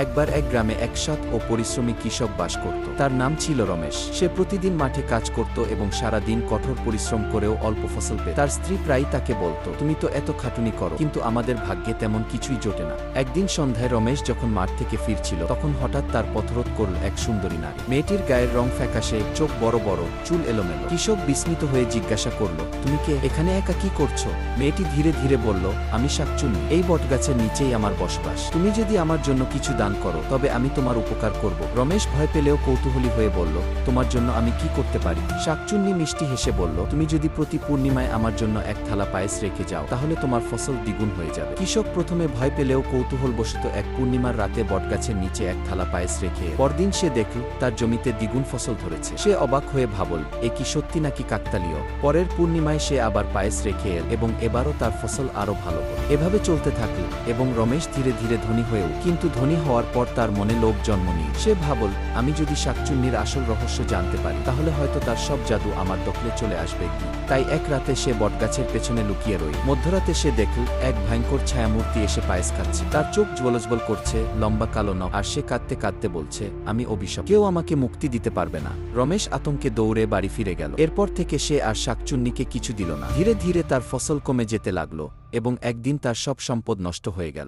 একবার এক গ্রামে এক সৎ ও পরিশ্রমী কৃষক বাস করত। তার নাম ছিল রমেশ। সে প্রতিদিন মাঠে কাজ করত এবং সারা দিন কঠোর পরিশ্রম করেও অল্প ফসল পেত। তার স্ত্রী প্রায়ই তাকে বলতো, তুমি তো এত খাটুনি করো, কিন্তু আমাদের ভাগ্যে তেমন কিছুই জোটে না। একদিন সন্ধ্যায় রমেশ যখন মাঠ থেকে ফিরছিল, তখন হঠাৎ তার পথরোধ করল এক সুন্দরী নারী। মেয়েটির গায়ের রং ফ্যাকাশে, চোখ বড় বড়, চুল এলোমেলো। কৃষক বিস্মিত হয়ে জিজ্ঞাসা করল, তুমি কে? এখানে একা কি করছো? মেয়েটি ধীরে ধীরে বলল, আমি শাকচুন্নি। এই বটগাছের নিচেই আমার বসবাস। তুমি যদি আমার জন্য কিছু দান করো, তবে আমি তোমার উপকার করব। রমেশ ভয় পেলেও কৌতূহলী হয়ে বলল, তোমার জন্য আমি কি করতে পারি? শাকচুন্নি মিষ্টি হেসে বলল, তুমি যদি প্রতি পূর্ণিমায় আমার জন্য এক থালা পায়েস রেখে যাও, তাহলে তোমার ফসল দ্বিগুণ হয়ে যাবে। কৃষক প্রথমে ভয় পেলেও কৌতূহলবশত এক পূর্ণিমার রাতে বটগাছের নিচে এক থালা পায়েস রেখে পরদিন সে দেখল তার জমিতে দ্বিগুণ ফসল ধরেছে। সে অবাক হয়ে ভাবল, এ কি সত্যি নাকি কাকতালীয়? পরের পূর্ণিমায় সে আবার পায়েস রেখে এল এবং এবারও তার ফসল আরো ভালো হল। এভাবে চলতে থাকল এবং রমেশ ধীরে ধীরে ধনী হয়েও, কিন্তু ধনী হওয়ার পর তার মনে লোভ জন্ম নিল। সে ভাবল, আমি যদি শাকচুন্নির আসল রহস্য জানতে পারি, তাহলে হয়তো তার সব জাদু আমার দখলে চলে আসবে। তাই এক রাতে সে বটগাছের পেছনে লুকিয়ে রইল। মধ্যরাতে সে দেখল এক ভয়ঙ্কর ছায়ামূর্তি এসে পায়েস খাচ্ছে। তার চোখ জ্বলজ্বল করছে, লম্বা কালো নখ, আর সে কাঁদতে কাঁদতে বলছে, আমি অভিশপ্ত, কেউ আমাকে মুক্তি দিতে পারবে না। রমেশ আতঙ্কে দৌড়ে বাড়ি ফিরে গেল। এরপর থেকে সে আর শাকচুন্নিকে কিছু দিল না। ধীরে ধীরে তার ফসল কমে যেতে লাগলো এবং একদিন তার সব সম্পদ নষ্ট হয়ে গেল।